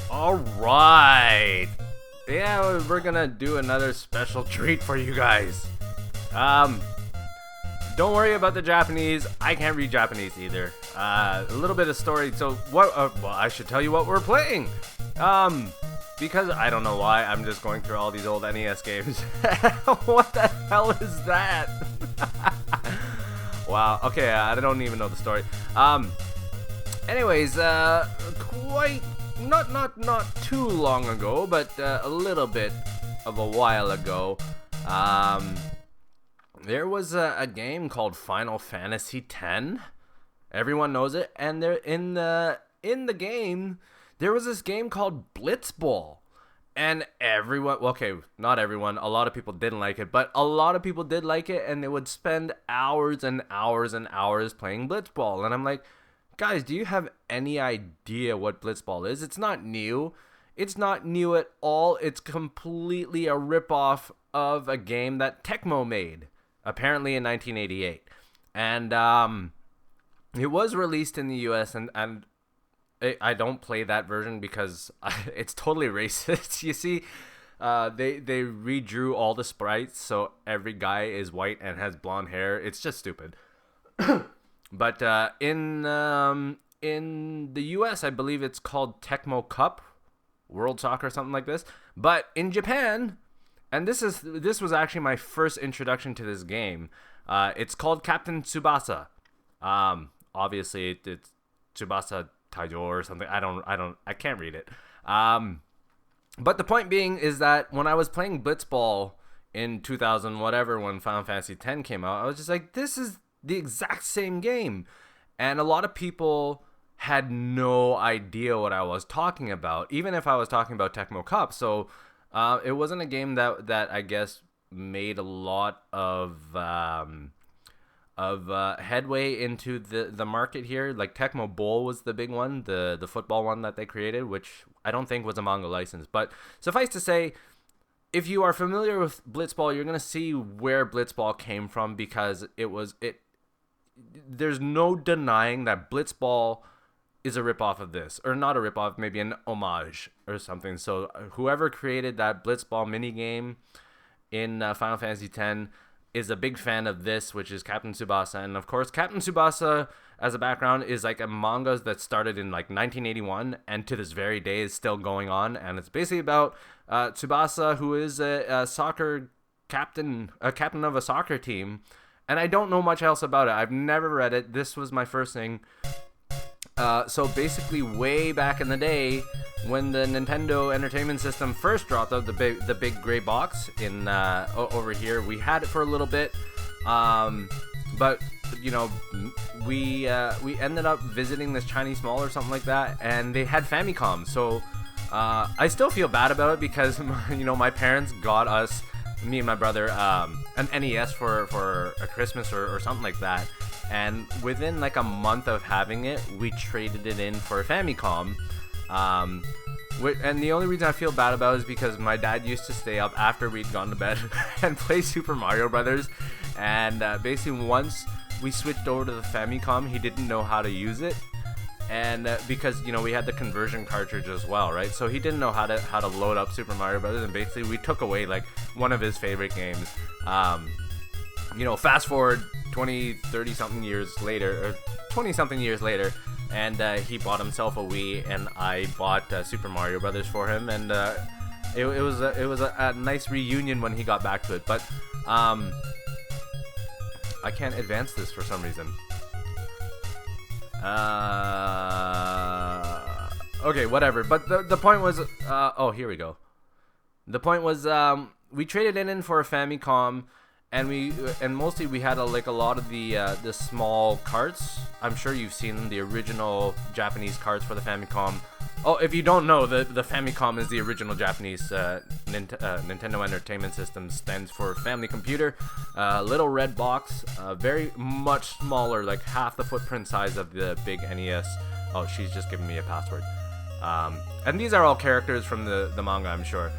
Alright. Yeah, we're gonna do another special treat for you guys. Don't worry about the Japanese. I can't read Japanese either. A little bit of story. So what? Well, I should tell you what we're playing. Because I don't know why. I'm just going through all these old NES games. What the hell is that? Wow. Okay, I don't even know the story. Anyways, quite not too long ago, but a little bit of a while ago, there was a game called Final Fantasy X. Everyone knows it, and there in the game there was this game called Blitzball, and everyone, okay, not everyone, a lot of people didn't like it, but a lot of people did like it, and they would spend hours and hours and hours playing Blitzball, and I'm like, guys, do you have any idea what Blitzball is? It's not new. It's not new at all. It's completely a ripoff of a game that Tecmo made, apparently in 1988. And it was released in the US, and I don't play that version because it's totally racist. You see, they redrew all the sprites, so every guy is white and has blonde hair. It's just stupid. But in the US, I believe it's called Tecmo Cup, World Soccer, or something like this. But in Japan, and this was actually my first introduction to this game. It's called Captain Tsubasa. Obviously it's Tsubasa Taijo or something. I can't read it. But the point being is that when I was playing Blitzball in 2000 whatever, when Final Fantasy X came out, I was just like, this is the exact same game. And a lot of people had no idea what I was talking about, even if I was talking about Tecmo Cup. So it wasn't a game that I guess made a lot of headway into the market here. Like Tecmo Bowl was the big one, the football one that they created, which I don't think was a manga license. But suffice to say, if you are familiar with Blitzball, you're gonna see where Blitzball came from, because there's no denying that Blitzball is a ripoff of this, or not a ripoff, maybe an homage or something. So whoever created that Blitzball minigame in Final Fantasy X is a big fan of this, which is Captain Tsubasa. And of course, Captain Tsubasa, as a background, is like a manga that started in like 1981 and to this very day is still going on. And it's basically about Tsubasa, who is a soccer captain, a captain of a soccer team. And I don't know much else about it. I've never read it. This was my first thing. So basically, way back in the day, when the Nintendo Entertainment System first dropped out, the big gray box in over here, we had it for a little bit, but you know, we ended up visiting this Chinese mall or something like that, and they had Famicom. So I still feel bad about it because my parents got us, me and my brother, an NES for a Christmas or something like that. And within like a month of having it, we traded it in for a Famicom. And the only reason I feel bad about it is because my dad used to stay up after we'd gone to bed and play Super Mario Brothers. And basically once we switched over to the Famicom, he didn't know how to use it. And because we had the conversion cartridge as well, right? So he didn't know how to load up Super Mario Brothers, and basically we took away like one of his favorite games. Fast forward 30 something years later, or 20 something years later, and he bought himself a Wii, and I bought Super Mario Brothers for him, and it was a nice reunion when he got back to it. But I can't advance this for some reason. Okay, whatever. But the point was, here we go. The point was, we traded it in for a Famicom. And mostly we had a lot of the small carts. I'm sure you've seen the original Japanese carts for the Famicom. Oh, if you don't know, the Famicom is the original Japanese Nintendo Entertainment System. Stands for Family Computer. Little red box, very much smaller, like half the footprint size of the big NES. Oh, she's just giving me a password. And these are all characters from the manga, I'm sure.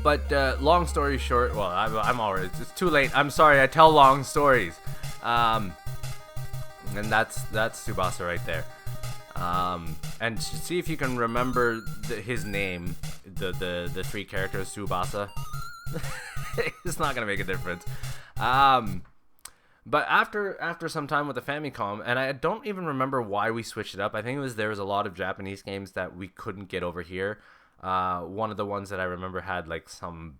But long story short, well, I'm already, it's too late. I'm sorry, I tell long stories. And that's Tsubasa right there. And see if you can remember his name, the three characters, Tsubasa. It's not gonna make a difference. But after some time with the Famicom, and I don't even remember why we switched it up. I think there was a lot of Japanese games that we couldn't get over here. One of the ones that I remember had like some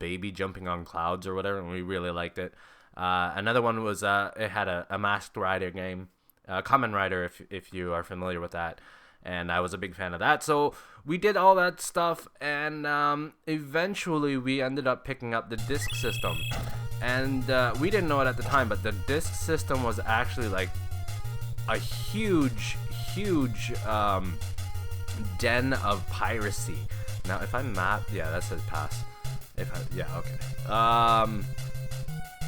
baby jumping on clouds or whatever, and we really liked it. Another one was it had a Masked Rider game, Kamen Rider, if you are familiar with that, and I was a big fan of that. So we did all that stuff, and eventually we ended up picking up the disc system. And we didn't know it at the time, but the disc system was actually like a huge den of piracy. Now, if I map, yeah, that says pass. Yeah, okay.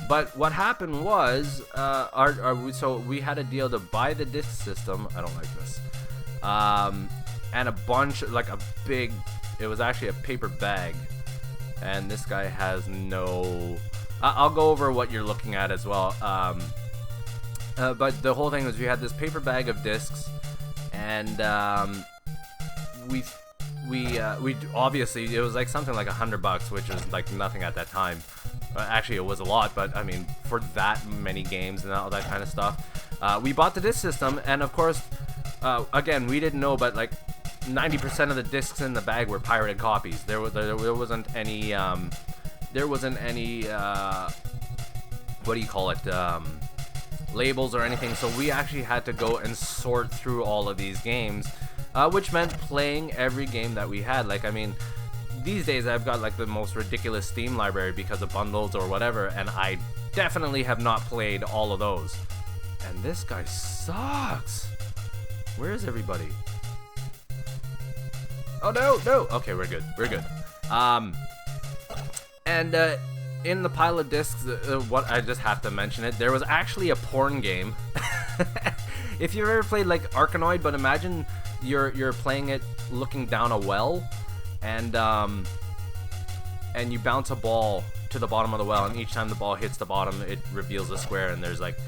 But what happened was, so we had a deal to buy the disc system. I don't like this. And a bunch, like a big, it was actually a paper bag. And this guy has no. I'll go over what you're looking at as well. But the whole thing was we had this paper bag of discs, and we obviously it was like something like $100, which was like nothing at that time. Actually, it was a lot, but I mean for that many games and all that kind of stuff, we bought the disc system, and of course, again, we didn't know, but like 90% of the discs in the bag were pirated copies. There wasn't any. There wasn't any, what do you call it, labels or anything, so we actually had to go and sort through all of these games, which meant playing every game that we had. Like, I mean, these days I've got like the most ridiculous Steam library because of bundles or whatever, and I definitely have not played all of those. And this guy sucks. Where is everybody? Oh, no. Okay, we're good. And in the pile of discs, what I just have to mention it, there was actually a porn game. If you've ever played like Arkanoid, but imagine you're playing it looking down a well, and you bounce a ball to the bottom of the well, and each time the ball hits the bottom, it reveals a square, and there's like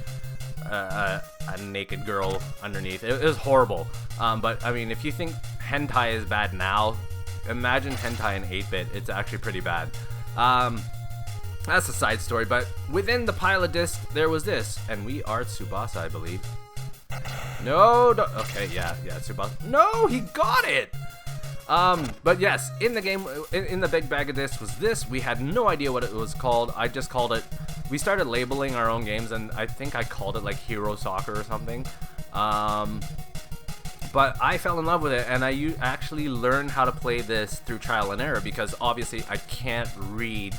a naked girl underneath. It was horrible. But I mean, if you think hentai is bad now, imagine hentai in 8-bit. It's actually pretty bad. That's a side story, but within the pile of discs, there was this, and we are Tsubasa, I believe. No, okay, yeah, Tsubasa. No, he got it! But yes, in the game, in the big bag of discs was this. We had no idea what it was called. I just called it, we started labeling our own games, and I think I called it like Hero Soccer or something. But I fell in love with it, and I actually learned how to play this through trial and error, because obviously I can't read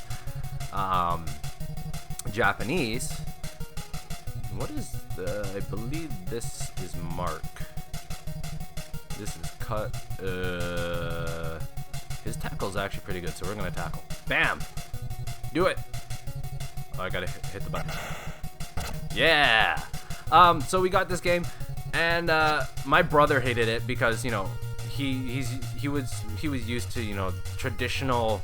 Japanese. What is I believe this is Mark. This is cut. His tackle's actually pretty good, so we're gonna tackle. Bam! Do it! Oh, I gotta hit the button. Yeah! So we got this game. And my brother hated it because, you know, he was used to, you know, traditional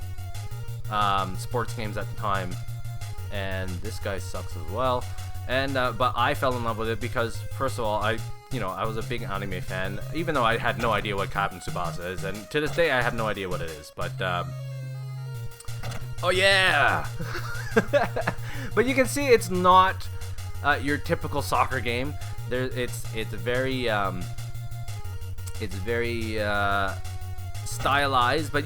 sports games at the time, and this guy sucks as well. And but I fell in love with it because, first of all, I was a big anime fan, even though I had no idea what Captain Tsubasa is, and to this day I have no idea what it is. But oh yeah, but you can see it's not your typical soccer game. It's very stylized, but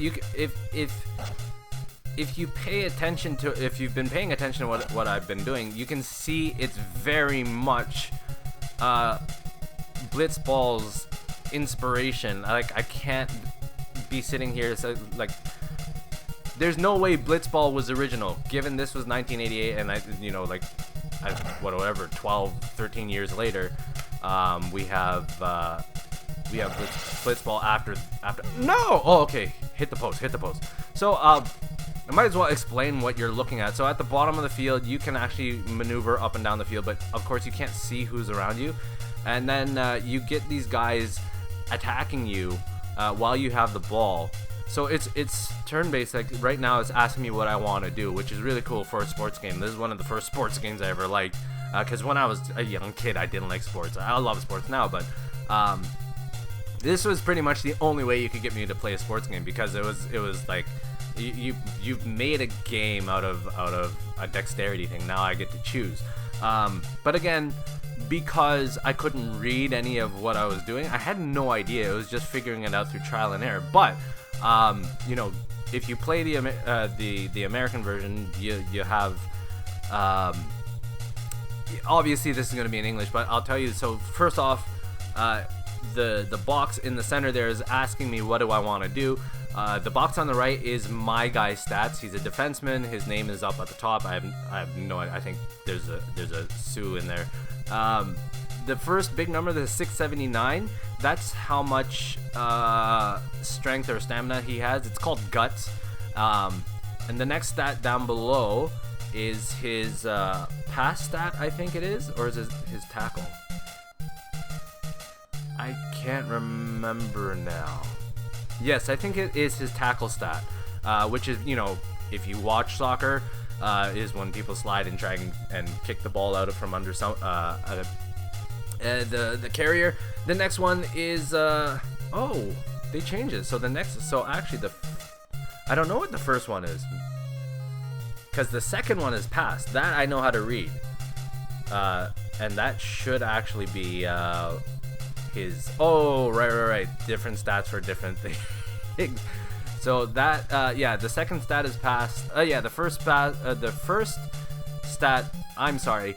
if you pay attention to, if you've been paying attention to what I've been doing, you can see it's very much Blitzball's inspiration. Like, I can't be sitting here so, like, there's no way Blitzball was original, given this was 1988, and whatever, 12, 13 years later, we have Blitzball after. No! Oh, okay. Hit the post. So, I might as well explain what you're looking at. So at the bottom of the field, you can actually maneuver up and down the field, but of course you can't see who's around you. And then you get these guys attacking you while you have the ball. So it's turn-based. Like right now, it's asking me what I want to do, which is really cool for a sports game. This is one of the first sports games I ever liked. Because when I was a young kid, I didn't like sports. I love sports now, but This was pretty much the only way you could get me to play a sports game, because it was like you've made a game out of a dexterity thing. Now I get to choose. But again, because I couldn't read any of what I was doing, I had no idea. It was just figuring it out through trial and error. But you know, if you play the American version, you have obviously this is going to be in English, but I'll tell you. So first off, the box in the center there is asking me what do I want to do. The box on the right is my guy's stats. He's a defenseman. His name is up at the top. I have no idea. I think there's a Sue in there. The first big number, the 679, that's how much strength or stamina he has. It's called guts. And the next stat down below is his pass stat, I think it is, or is it his tackle? I can't remember now. Yes, I think it is his tackle stat, which is, you know, if you watch soccer, is when people slide and try and kick the ball out from under some the carrier. The next one is oh, they changed it. So actually I don't know what the first one is, because the second one is pass. That I know how to read, and that should actually be his. Oh, right. Different stats for different things. So that yeah, the second stat is pass. Yeah, the first stat. I'm sorry,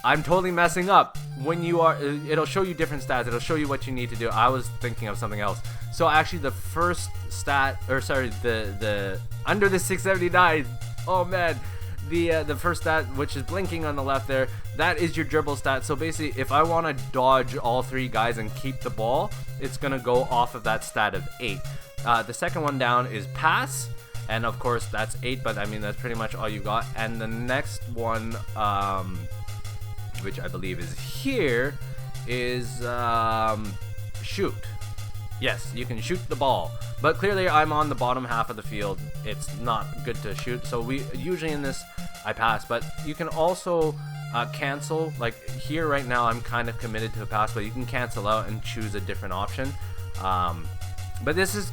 I'm totally messing up. When you are, it'll show you different stats. It'll show you what you need to do. I was thinking of something else. So actually, the first stat, or sorry, the under the 679. Oh man, the first stat, which is blinking on the left there, that is your dribble stat. So basically, if I want to dodge all three guys and keep the ball, it's gonna go off of that stat of 8. The second one down is pass, and of course that's 8, but I mean that's pretty much all you got. And the next one, which I believe is here, is shoot. Yes, you can shoot the ball, but clearly I'm on the bottom half of the field. It's not good to shoot, so we usually in this I pass, but you can also cancel. Like here right now I'm kind of committed to a pass, but you can cancel out and choose a different option. But this is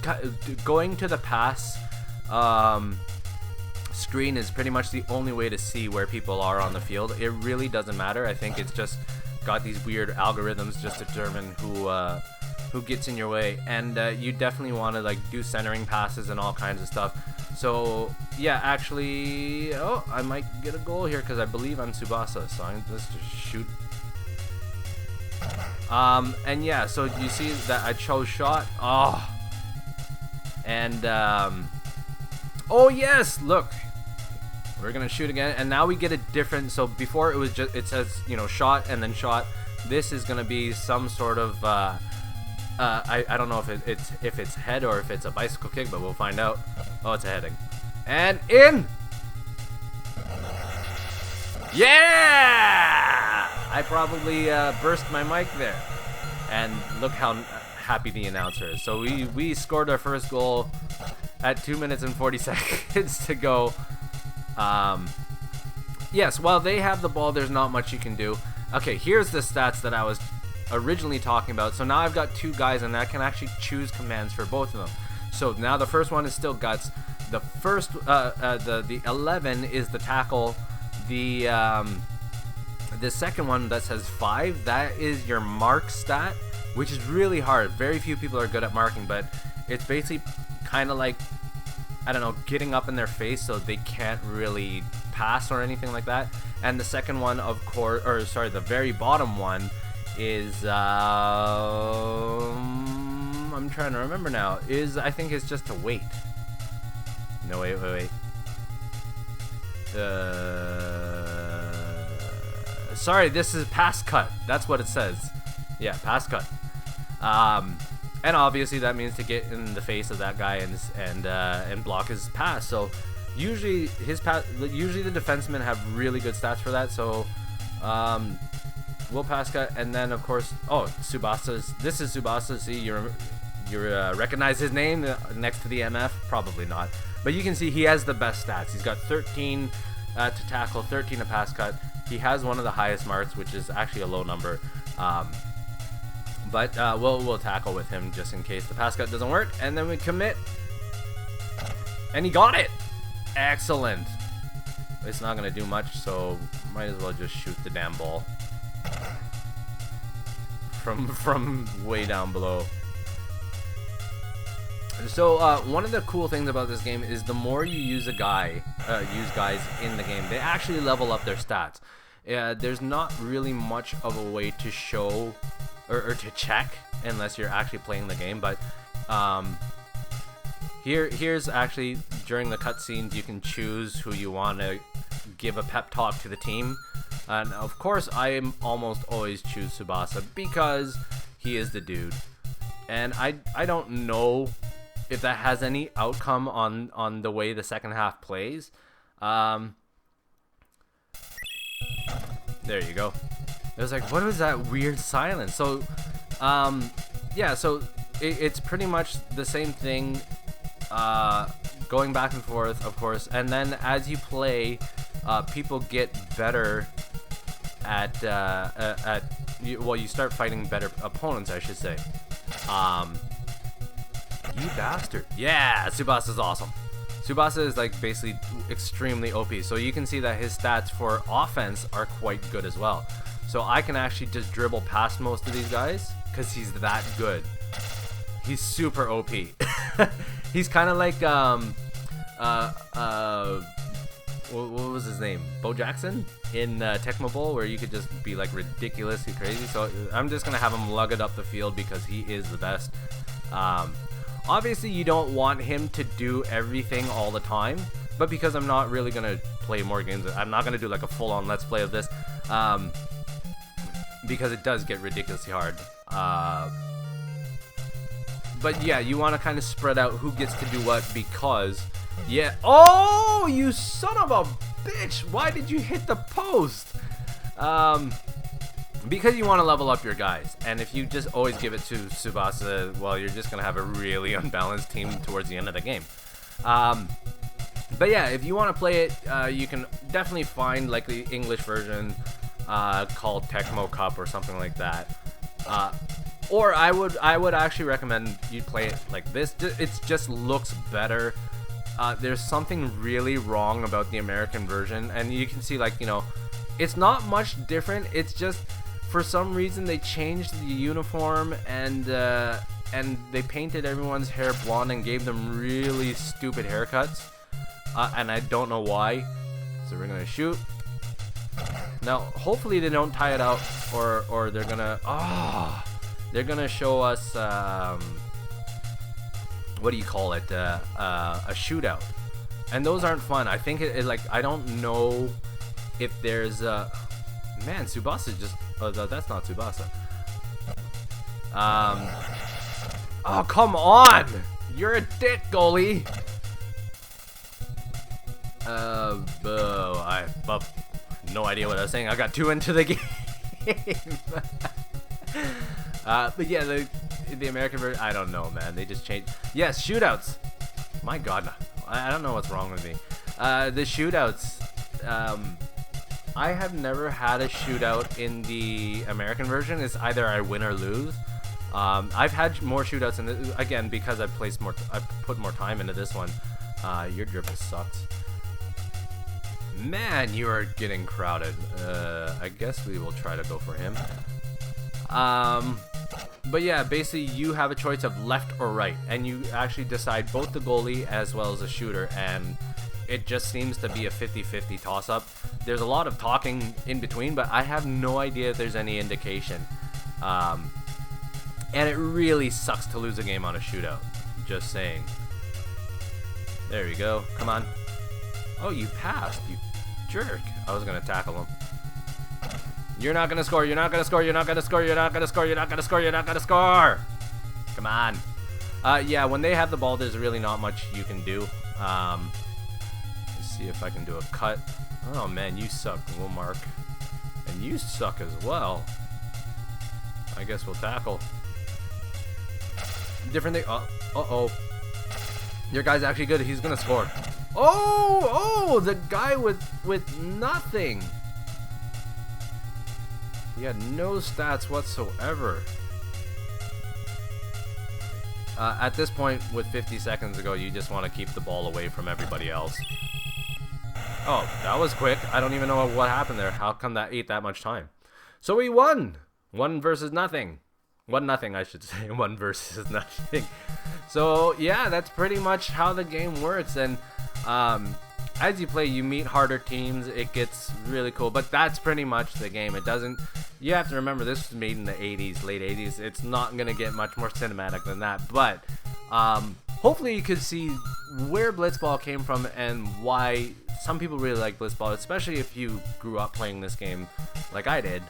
going to the pass screen is pretty much the only way to see where people are on the field. It really doesn't matter. I think it's just got these weird algorithms just to determine who gets in your way, and you definitely want to like do centering passes and all kinds of stuff. So yeah, actually, oh, I might get a goal here because I believe I'm Tsubasa, so let's just shoot. And yeah, so you see that I chose shot. Oh, and oh yes, look, we're gonna shoot again, and now we get a different. So before it was just, it says, you know, shot and then shot. This is gonna be some sort of I don't know if it's head or if it's a bicycle kick, but we'll find out. Oh, it's a heading, and in. Yeah! I probably burst my mic there, and look how happy the announcer is. So we scored our first goal at 2 minutes and 40 seconds to go. Yes, while they have the ball, there's not much you can do. Okay, here's the stats that I was originally talking about. So now I've got two guys, and I can actually choose commands for both of them. So now the first one is still guts. The first, the 11 is the tackle. The second one that says 5, that is your mark stat, which is really hard. Very few people are good at marking, but it's basically kind of like, I don't know, getting up in their face so they can't really pass or anything like that. And the second one, of course, or sorry, the very bottom one is I'm trying to remember now. I think it's just to wait. No, wait. Sorry, this is pass cut. That's what it says. Yeah, pass cut. And obviously that means to get in the face of that guy and block his pass. So usually the defensemen have really good stats for that. So we'll pass cut, and then of course, this is Tsubasa. See, you recognize his name next to the MF? Probably not, but you can see he has the best stats. He's got 13 to tackle, 13 to pass cut. He has one of the highest marks, which is actually a low number. But we'll tackle with him just in case the pass cut doesn't work, and then we commit, and he got it. Excellent. It's not gonna do much, so might as well just shoot the damn ball from way down below. So one of the cool things about this game is the more you use guys in the game, they actually level up their stats. There's not really much of a way to show or to check unless you're actually playing the game, but here's actually during the cutscenes you can choose who you want to give a pep talk to the team, and of course I almost always choose Tsubasa because he is the dude, and I don't know if that has any outcome on the way the second half plays. There you go. It was like, what was that weird silence? So yeah, so it's pretty much the same thing, going back and forth, of course, and then as you play, people get better at well, you start fighting better opponents, I should say. You bastard. Yeah, Tsubasa is awesome. Tsubasa is like basically extremely OP, so you can see that his stats for offense are quite good as well. So I can actually just dribble past most of these guys because he's that good. He's super OP. He's kind of like what was his name? Bo Jackson in Tecmo Bowl, where you could just be like ridiculously crazy. So I'm just gonna have him lug it up the field because he is the best. Obviously you don't want him to do everything all the time, but because I'm not really gonna play more games, I'm not gonna do like a full-on let's play of this, because it does get ridiculously hard. But yeah, you want to kind of spread out who gets to do what, because yeah. Oh, you son of a bitch! Why did you hit the post? Because you want to level up your guys, and if you just always give it to Tsubasa, well, you're just gonna have a really unbalanced team towards the end of the game. But yeah, if you want to play it, you can definitely find like the English version called Tecmo Cup or something like that. Or I would actually recommend you play it like this. It just looks better. There's something really wrong about the American version, and you can see, like, you know, it's not much different. It's just for some reason they changed the uniform and they painted everyone's hair blonde and gave them really stupid haircuts, and I don't know why. So we're gonna shoot. Now hopefully they don't tie it out, or they're gonna they're gonna show us what do you call it, a shootout, and those aren't fun. I think it like, I don't know if there's man, Tsubasa just, oh, that's not Tsubasa. Oh, come on, you're a dick, goalie. I no idea what I was saying. I got too into the game. But yeah, the American version, I don't know, man. They just changed. Yes, shootouts. My God, I don't know what's wrong with me. The shootouts. I have never had a shootout in the American version. It's either I win or lose. I've had more shootouts in this, again, because I put more time into this one. Your dribble sucks. Man, you are getting crowded. I guess we will try to go for him. But yeah, basically you have a choice of left or right, and you actually decide both the goalie as well as the shooter, and it just seems to be a 50-50 toss-up. There's a lot of talking in between, but I have no idea if there's any indication. And it really sucks to lose a game on a shootout. Just saying. There we go. Come on. Oh, you passed, you jerk. I was gonna tackle him. You're not gonna score, you're not gonna score, you're not gonna score, you're not gonna score, you're not gonna score, you're not gonna score! Come on. Yeah, when they have the ball, there's really not much you can do. Let's see if I can do a cut. Oh man, you suck, Wilmark. And you suck as well. I guess we'll tackle. Different thing. Uh-oh. Your guy's actually good. He's gonna score. Oh, the guy with nothing. He had no stats whatsoever. At this point, with 50 seconds to go, you just want to keep the ball away from everybody else. Oh, that was quick. I don't even know what happened there. How come that ate that much time? So we won! 1 versus nothing. 1-0, I should say. 1 versus nothing. So, yeah, that's pretty much how the game works. And as you play, you meet harder teams. It gets really cool. But that's pretty much the game. It doesn't... You have to remember, this was made in the 80s, late 80s. It's not going to get much more cinematic than that. But hopefully you could see where Blitzball came from and why some people really like Blitzball, especially if you grew up playing this game like I did.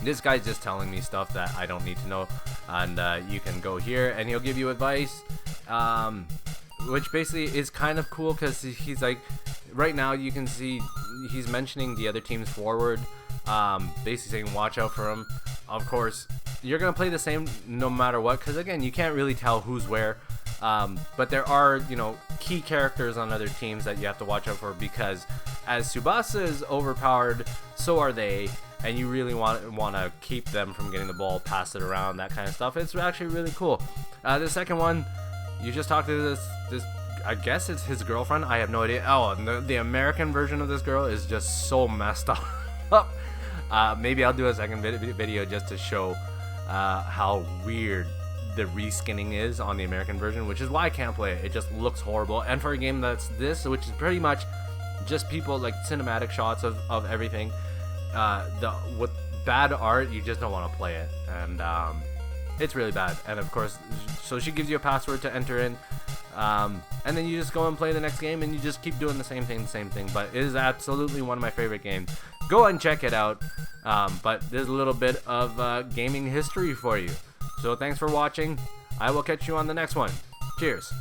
This guy's just telling me stuff that I don't need to know, and you can go here and he'll give you advice, which basically is kind of cool because he's like, right now you can see he's mentioning the other team's forward, basically saying watch out for him. Of course, you're gonna play the same no matter what, because again, you can't really tell who's where, but there are, you know, key characters on other teams that you have to watch out for, because as Tsubasa is overpowered, so are they. And you really want to keep them from getting the ball, pass it around, that kind of stuff. It's actually really cool. The second one, you just talk to this I guess it's his girlfriend. I have no idea. Oh, and the American version of this girl is just so messed up. Maybe I'll do a second video just to show how weird the reskinning is on the American version, which is why I can't play it. It just looks horrible. And for a game that's this, which is pretty much just people like cinematic shots of everything. With bad art, you just don't want to play it, and it's really bad. And of course, so she gives you a password to enter in, and then you just go and play the next game, and you just keep doing the same thing. But it is absolutely one of my favorite games. Go and check it out. But there's a little bit of gaming history for you. So thanks for watching. I will catch you on the next one. Cheers.